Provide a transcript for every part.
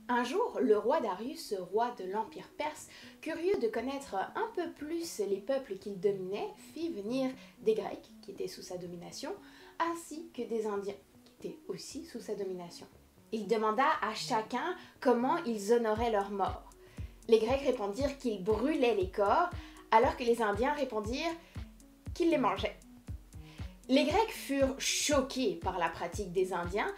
Un jour, le roi Darius, roi de l'Empire perse, curieux de connaître un peu plus les peuples qu'il dominait, fit venir des Grecs, qui étaient sous sa domination, ainsi que des Indiens, qui étaient aussi sous sa domination. Il demanda à chacun comment ils honoraient leurs morts. Les Grecs répondirent qu'ils brûlaient les corps, alors que les Indiens répondirent qu'ils les mangeaient. Les Grecs furent choqués par la pratique des Indiens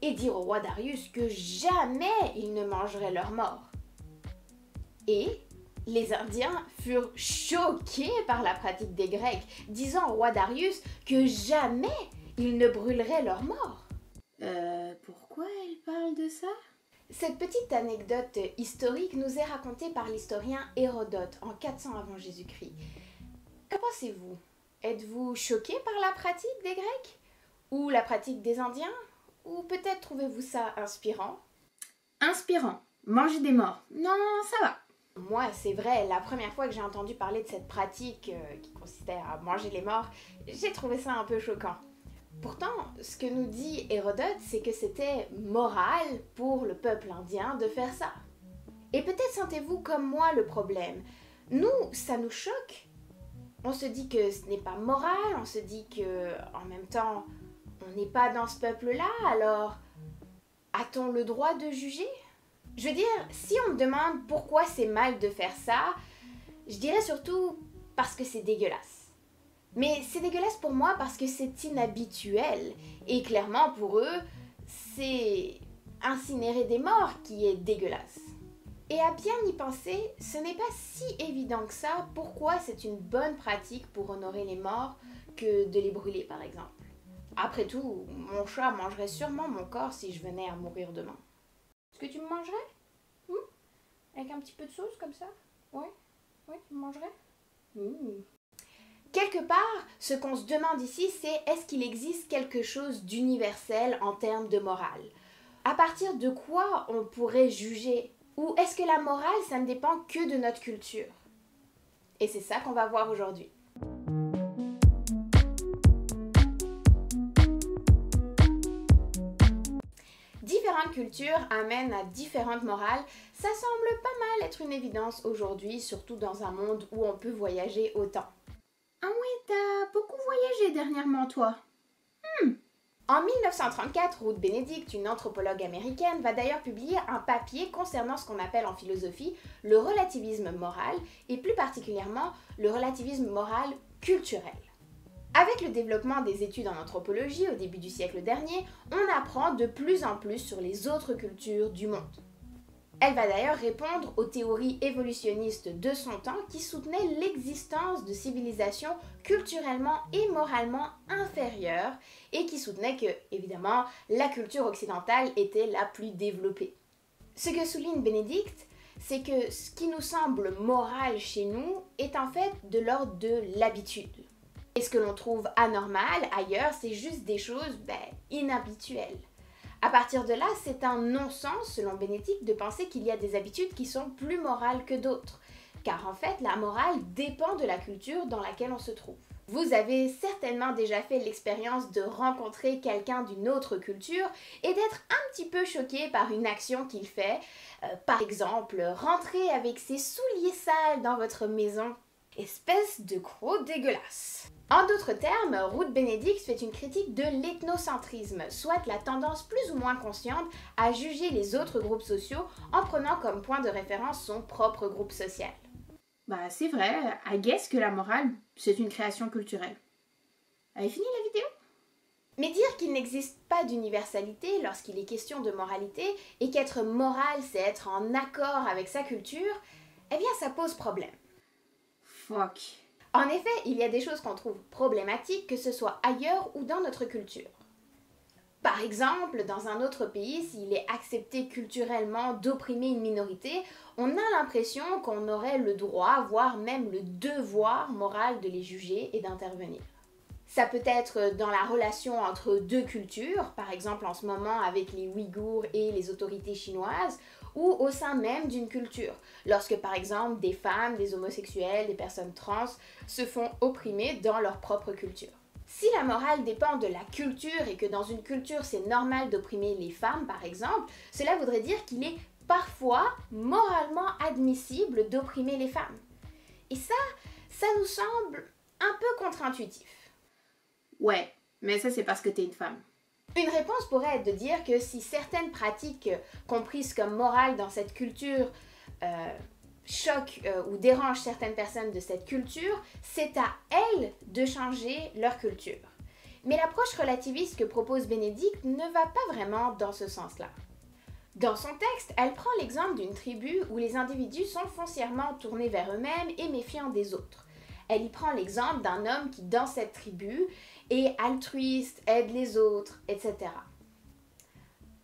et dirent au roi Darius que jamais ils ne mangeraient leurs morts. Et les Indiens furent choqués par la pratique des Grecs, disant au roi Darius que jamais ils ne brûleraient leurs morts. Pourquoi elle parle de ça? Cette petite anecdote historique nous est racontée par l'historien Hérodote en 400 avant Jésus-Christ. Qu'en pensez-vous? Êtes-vous choqué par la pratique des Grecs? Ou la pratique des Indiens? Ou peut-être trouvez-vous ça inspirant? Inspirant. Manger des morts. Non, ça va. Moi, c'est vrai, la première fois que j'ai entendu parler de cette pratique qui consistait à manger les morts, j'ai trouvé ça un peu choquant. Pourtant, ce que nous dit Hérodote, c'est que c'était moral pour le peuple indien de faire ça. Et peut-être sentez-vous comme moi le problème. Nous, ça nous choque. On se dit que ce n'est pas moral, on se dit que, en même temps, on n'est pas dans ce peuple-là, alors a-t-on le droit de juger? Je veux dire, si on me demande pourquoi c'est mal de faire ça, je dirais surtout parce que c'est dégueulasse. Mais c'est dégueulasse pour moi parce que c'est inhabituel. Et clairement, pour eux, c'est incinérer des morts qui est dégueulasse. Et à bien y penser, ce n'est pas si évident que ça pourquoi c'est une bonne pratique pour honorer les morts que de les brûler, par exemple. Après tout, mon chat mangerait sûrement mon corps si je venais à mourir demain. Est-ce que tu me mangerais? Avec un petit peu de sauce comme ça? Oui, tu me mangerais? Quelque part, ce qu'on se demande ici, c'est est-ce qu'il existe quelque chose d'universel en termes de morale? À partir de quoi on pourrait juger? Ou est-ce que la morale, ça ne dépend que de notre culture? Et c'est ça qu'on va voir aujourd'hui. Différentes cultures amènent à différentes morales. Ça semble pas mal être une évidence aujourd'hui, surtout dans un monde où on peut voyager autant. Ah oui, t'as beaucoup voyagé dernièrement, toi. En 1934, Ruth Benedict, une anthropologue américaine, va d'ailleurs publier un papier concernant ce qu'on appelle en philosophie le relativisme moral, et plus particulièrement le relativisme moral culturel. Avec le développement des études en anthropologie au début du siècle dernier, on apprend de plus en plus sur les autres cultures du monde. Elle va d'ailleurs répondre aux théories évolutionnistes de son temps qui soutenaient l'existence de civilisations culturellement et moralement inférieures et qui soutenaient que, évidemment, la culture occidentale était la plus développée. Ce que souligne Benedict, c'est que ce qui nous semble moral chez nous est en fait de l'ordre de l'habitude. Et ce que l'on trouve anormal ailleurs, c'est juste des choses inhabituelles. À partir de là, c'est un non-sens, selon Benedict, de penser qu'il y a des habitudes qui sont plus morales que d'autres. Car en fait, la morale dépend de la culture dans laquelle on se trouve. Vous avez certainement déjà fait l'expérience de rencontrer quelqu'un d'une autre culture et d'être un petit peu choqué par une action qu'il fait. Par exemple, rentrer avec ses souliers sales dans votre maison. Espèce de gros dégueulasse. En d'autres termes, Ruth Benedict fait une critique de l'ethnocentrisme, soit la tendance plus ou moins consciente à juger les autres groupes sociaux en prenant comme point de référence son propre groupe social. Bah c'est vrai, I guess que la morale, c'est une création culturelle. Avez fini la vidéo? Mais dire qu'il n'existe pas d'universalité lorsqu'il est question de moralité et qu'être moral c'est être en accord avec sa culture, eh bien ça pose problème. Fuck. En effet, il y a des choses qu'on trouve problématiques, que ce soit ailleurs ou dans notre culture. Par exemple, dans un autre pays, s'il est accepté culturellement d'opprimer une minorité, on a l'impression qu'on aurait le droit, voire même le devoir moral de les juger et d'intervenir. Ça peut être dans la relation entre deux cultures, par exemple en ce moment avec les Ouïghours et les autorités chinoises, ou au sein même d'une culture, lorsque par exemple des femmes, des homosexuels, des personnes trans se font opprimer dans leur propre culture. Si la morale dépend de la culture et que dans une culture c'est normal d'opprimer les femmes par exemple, cela voudrait dire qu'il est parfois moralement admissible d'opprimer les femmes. Et ça nous semble un peu contre-intuitif. Ouais, mais ça c'est parce que t'es une femme. Une réponse pourrait être de dire que si certaines pratiques comprises comme morales dans cette culture choquent ou dérangent certaines personnes de cette culture, c'est à elles de changer leur culture. Mais l'approche relativiste que propose Bénédicte ne va pas vraiment dans ce sens-là. Dans son texte, elle prend l'exemple d'une tribu où les individus sont foncièrement tournés vers eux-mêmes et méfiants des autres. Elle y prend l'exemple d'un homme qui, dans cette tribu, est altruiste, aide les autres, etc.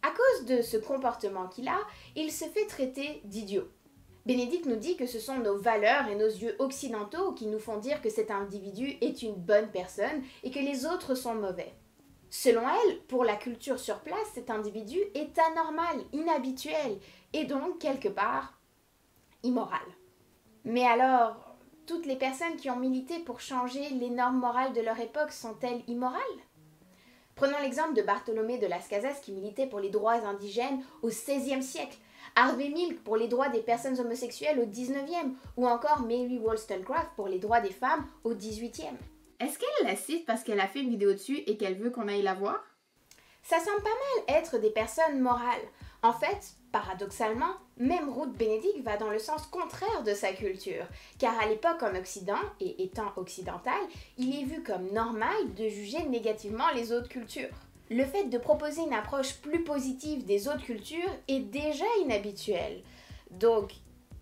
À cause de ce comportement qu'il a, il se fait traiter d'idiot. Bénédicte nous dit que ce sont nos valeurs et nos yeux occidentaux qui nous font dire que cet individu est une bonne personne et que les autres sont mauvais. Selon elle, pour la culture sur place, cet individu est anormal, inhabituel et donc, quelque part, immoral. Mais alors, toutes les personnes qui ont milité pour changer les normes morales de leur époque sont-elles immorales? Prenons l'exemple de Bartholomé de Las Casas qui militait pour les droits indigènes au XVIe siècle, Harvey Milk pour les droits des personnes homosexuelles au XIXe, ou encore Mary Wollstonecraft pour les droits des femmes au XVIIIe. Est-ce qu'elle la cite parce qu'elle a fait une vidéo dessus et qu'elle veut qu'on aille la voir? Ça semble pas mal être des personnes morales. En fait, paradoxalement, même Ruth Benedict va dans le sens contraire de sa culture, car à l'époque en Occident, et étant occidental, il est vu comme normal de juger négativement les autres cultures. Le fait de proposer une approche plus positive des autres cultures est déjà inhabituel, donc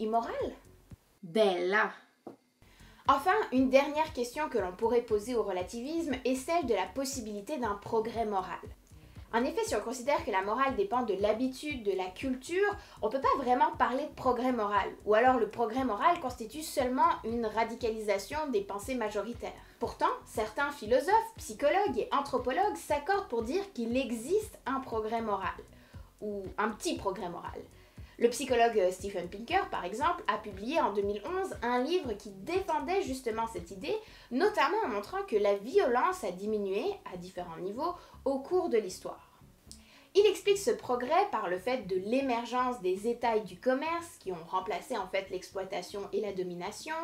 immoral. Bella! Enfin, une dernière question que l'on pourrait poser au relativisme est celle de la possibilité d'un progrès moral. En effet, si on considère que la morale dépend de l'habitude, de la culture, on ne peut pas vraiment parler de progrès moral. Ou alors le progrès moral constitue seulement une radicalisation des pensées majoritaires. Pourtant, certains philosophes, psychologues et anthropologues s'accordent pour dire qu'il existe un progrès moral. Ou un petit progrès moral. Le psychologue Steven Pinker, par exemple, a publié en 2011 un livre qui défendait justement cette idée, notamment en montrant que la violence a diminué, à différents niveaux, au cours de l'histoire. Il explique ce progrès par le fait de l'émergence des États et du commerce qui ont remplacé en fait l'exploitation et la domination,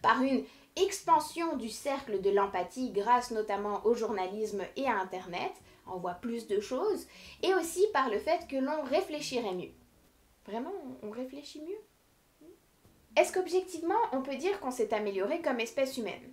par une expansion du cercle de l'empathie grâce notamment au journalisme et à Internet, on voit plus de choses, et aussi par le fait que l'on réfléchirait mieux. Vraiment, on réfléchit mieux? Est-ce qu'objectivement, on peut dire qu'on s'est amélioré comme espèce humaine?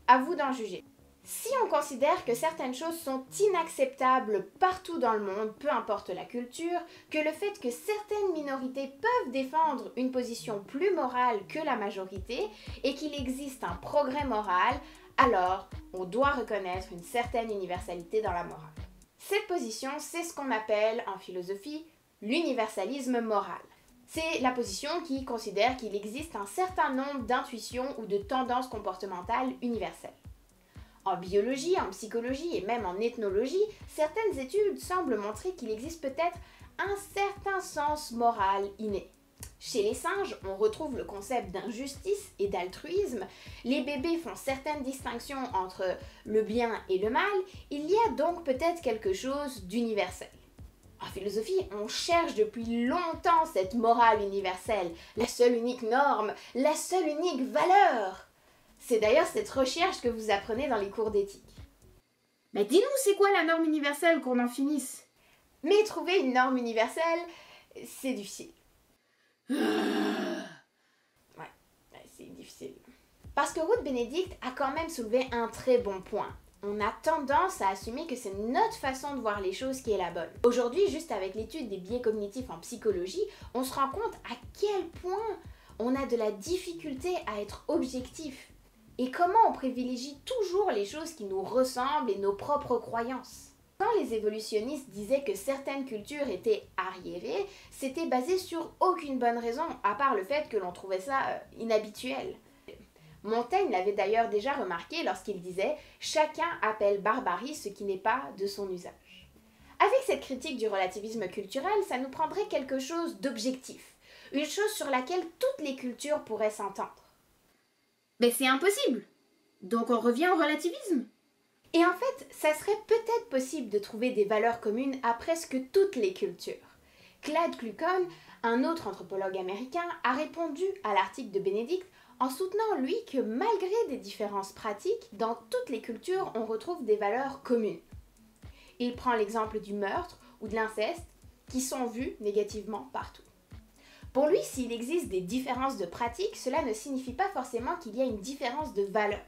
À vous d'en juger. Si on considère que certaines choses sont inacceptables partout dans le monde, peu importe la culture, que le fait que certaines minorités peuvent défendre une position plus morale que la majorité et qu'il existe un progrès moral, alors on doit reconnaître une certaine universalité dans la morale. Cette position, c'est ce qu'on appelle en philosophie l'universalisme moral. C'est la position qui considère qu'il existe un certain nombre d'intuitions ou de tendances comportementales universelles. En biologie, en psychologie et même en ethnologie, certaines études semblent montrer qu'il existe peut-être un certain sens moral inné. Chez les singes, on retrouve le concept d'injustice et d'altruisme. Les bébés font certaines distinctions entre le bien et le mal. Il y a donc peut-être quelque chose d'universel. En philosophie, on cherche depuis longtemps cette morale universelle, la seule unique norme, la seule unique valeur. C'est d'ailleurs cette recherche que vous apprenez dans les cours d'éthique. Mais dis-nous, c'est quoi la norme universelle qu'on en finisse? Mais trouver une norme universelle, c'est difficile. Ouais, c'est difficile. Parce que Ruth Benedict a quand même soulevé un très bon point. On a tendance à assumer que c'est notre façon de voir les choses qui est la bonne. Aujourd'hui, juste avec l'étude des biais cognitifs en psychologie, on se rend compte à quel point on a de la difficulté à être objectif. Et comment on privilégie toujours les choses qui nous ressemblent et nos propres croyances. Quand les évolutionnistes disaient que certaines cultures étaient arriérées, c'était basé sur aucune bonne raison, à part le fait que l'on trouvait ça inhabituel. Montaigne l'avait d'ailleurs déjà remarqué lorsqu'il disait « Chacun appelle barbarie ce qui n'est pas de son usage ». Avec cette critique du relativisme culturel, ça nous prendrait quelque chose d'objectif, une chose sur laquelle toutes les cultures pourraient s'entendre. Mais c'est impossible. Donc on revient au relativisme. Et en fait, ça serait peut-être possible de trouver des valeurs communes à presque toutes les cultures. Claude Kluckhohn Un autre anthropologue américain a répondu à l'article de Bénédicte en soutenant, lui, que malgré des différences pratiques, dans toutes les cultures, on retrouve des valeurs communes. Il prend l'exemple du meurtre ou de l'inceste, qui sont vus négativement partout. Pour lui, s'il existe des différences de pratiques, cela ne signifie pas forcément qu'il y a une différence de valeur.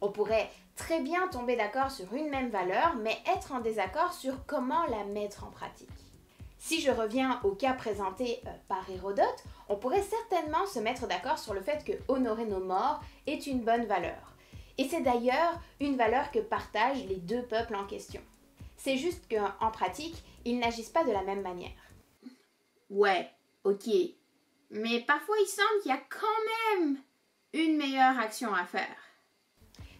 On pourrait très bien tomber d'accord sur une même valeur, mais être en désaccord sur comment la mettre en pratique. Si je reviens au cas présenté par Hérodote, on pourrait certainement se mettre d'accord sur le fait que honorer nos morts est une bonne valeur. Et c'est d'ailleurs une valeur que partagent les deux peuples en question. C'est juste qu'en pratique, ils n'agissent pas de la même manière. Ouais, ok. Mais parfois il semble qu'il y a quand même une meilleure action à faire.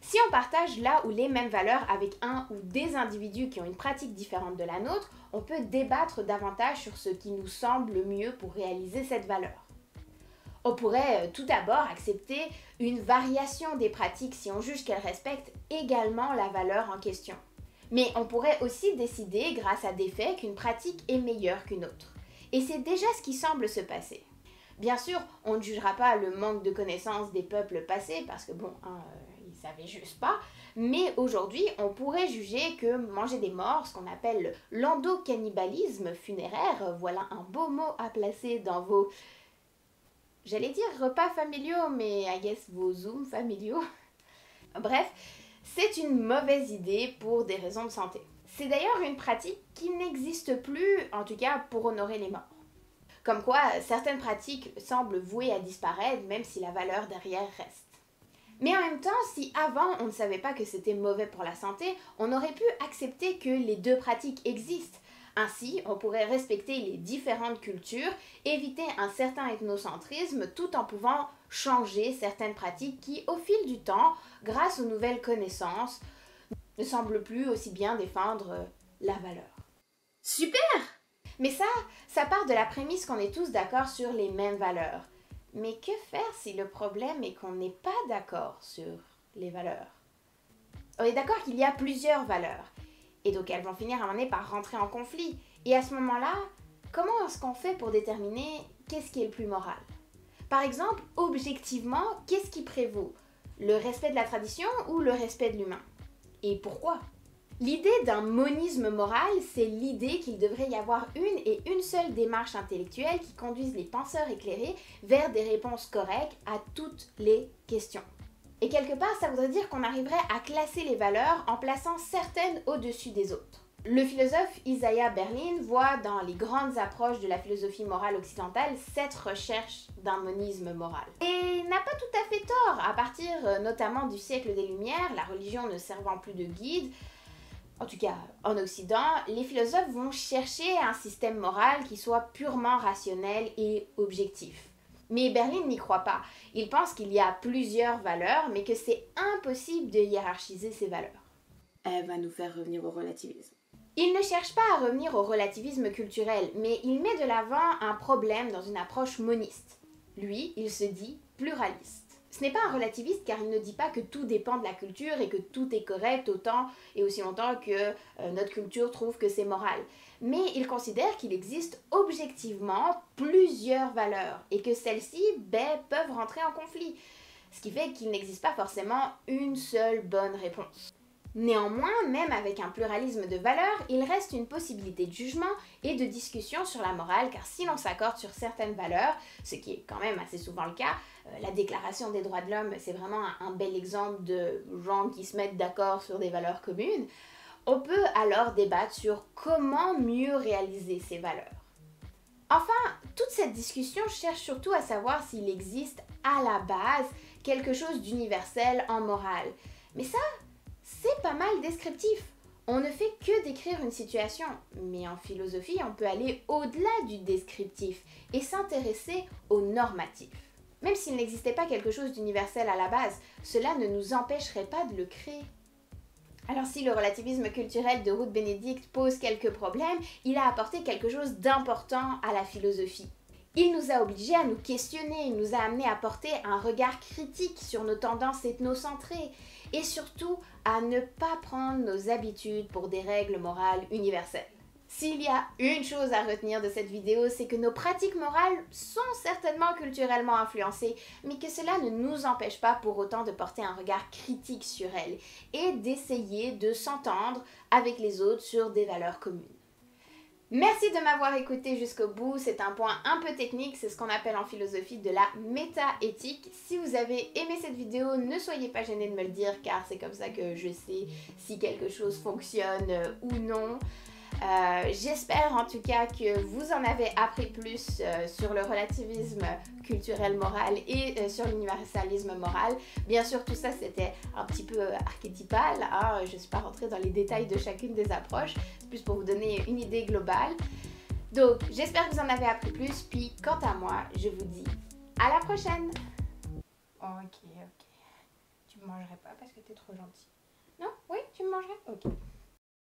Si on partage là ou les mêmes valeurs avec un ou des individus qui ont une pratique différente de la nôtre, on peut débattre davantage sur ce qui nous semble le mieux pour réaliser cette valeur. On pourrait tout d'abord accepter une variation des pratiques si on juge qu'elles respectent également la valeur en question. Mais on pourrait aussi décider, grâce à des faits, qu'une pratique est meilleure qu'une autre. Et c'est déjà ce qui semble se passer. Bien sûr, on ne jugera pas le manque de connaissances des peuples passés, parce que ils savaient juste pas. Mais aujourd'hui, on pourrait juger que manger des morts, ce qu'on appelle l'endocannibalisme funéraire, voilà un beau mot à placer dans vos... J'allais dire repas familiaux, mais I guess vos zooms familiaux. Bref, c'est une mauvaise idée pour des raisons de santé. C'est d'ailleurs une pratique qui n'existe plus, en tout cas pour honorer les morts. Comme quoi, certaines pratiques semblent vouées à disparaître, même si la valeur derrière reste. Mais en même temps, si avant on ne savait pas que c'était mauvais pour la santé, on aurait pu accepter que les deux pratiques existent. Ainsi, on pourrait respecter les différentes cultures, éviter un certain ethnocentrisme, tout en pouvant changer certaines pratiques qui, au fil du temps, grâce aux nouvelles connaissances, ne semblent plus aussi bien défendre la valeur. Super! Mais ça part de la prémisse qu'on est tous d'accord sur les mêmes valeurs. Mais que faire si le problème est qu'on n'est pas d'accord sur les valeurs? On est d'accord qu'il y a plusieurs valeurs. Et donc elles vont finir à un moment donné par rentrer en conflit. Et à ce moment-là, comment est-ce qu'on fait pour déterminer qu'est-ce qui est le plus moral? Par exemple, objectivement, qu'est-ce qui prévaut? Le respect de la tradition ou le respect de l'humain? Et pourquoi? L'idée d'un monisme moral, c'est l'idée qu'il devrait y avoir une seule démarche intellectuelle qui conduise les penseurs éclairés vers des réponses correctes à toutes les questions. Et quelque part, ça voudrait dire qu'on arriverait à classer les valeurs en plaçant certaines au-dessus des autres. Le philosophe Isaiah Berlin voit dans les grandes approches de la philosophie morale occidentale cette recherche d'un monisme moral. Et n'a pas tout à fait tort, à partir notamment du siècle des Lumières, la religion ne servant plus de guide. En tout cas, en Occident, les philosophes vont chercher un système moral qui soit purement rationnel et objectif. Mais Berlin n'y croit pas. Il pense qu'il y a plusieurs valeurs, mais que c'est impossible de hiérarchiser ces valeurs. Elle va nous faire revenir au relativisme. Il ne cherche pas à revenir au relativisme culturel, mais il met de l'avant un problème dans une approche moniste. Lui, il se dit pluraliste. Ce n'est pas un relativiste car il ne dit pas que tout dépend de la culture et que tout est correct autant et aussi longtemps que notre culture trouve que c'est moral. Mais il considère qu'il existe objectivement plusieurs valeurs et que celles-ci peuvent rentrer en conflit. Ce qui fait qu'il n'existe pas forcément une seule bonne réponse. Néanmoins, même avec un pluralisme de valeurs, il reste une possibilité de jugement et de discussion sur la morale, car si l'on s'accorde sur certaines valeurs, ce qui est quand même assez souvent le cas, la Déclaration des droits de l'homme, c'est vraiment un bel exemple de gens qui se mettent d'accord sur des valeurs communes, on peut alors débattre sur comment mieux réaliser ces valeurs. Enfin, toute cette discussion cherche surtout à savoir s'il existe à la base quelque chose d'universel en morale. Mais ça, c'est pas mal descriptif. On ne fait que décrire une situation, mais en philosophie, on peut aller au-delà du descriptif et s'intéresser au normatif. Même s'il n'existait pas quelque chose d'universel à la base, cela ne nous empêcherait pas de le créer. Alors si le relativisme culturel de Ruth Benedict pose quelques problèmes, il a apporté quelque chose d'important à la philosophie. Il nous a obligés à nous questionner, il nous a amenés à porter un regard critique sur nos tendances ethnocentrées et surtout à ne pas prendre nos habitudes pour des règles morales universelles. S'il y a une chose à retenir de cette vidéo, c'est que nos pratiques morales sont certainement culturellement influencées, mais que cela ne nous empêche pas pour autant de porter un regard critique sur elles et d'essayer de s'entendre avec les autres sur des valeurs communes. Merci de m'avoir écouté jusqu'au bout, c'est un point un peu technique, c'est ce qu'on appelle en philosophie de la méta-éthique. Si vous avez aimé cette vidéo, ne soyez pas gênés de me le dire car c'est comme ça que je sais si quelque chose fonctionne ou non. J'espère en tout cas que vous en avez appris plus sur le relativisme culturel moral et sur l'universalisme moral. Bien sûr, tout ça c'était un petit peu archétypal, hein. Je ne suis pas rentrée dans les détails de chacune des approches, c'est plus pour vous donner une idée globale. Donc j'espère que vous en avez appris plus, puis quant à moi, je vous dis à la prochaine. Ok. Tu me mangerais pas parce que t'es trop gentil. Non? Oui, tu me mangerais? Ok.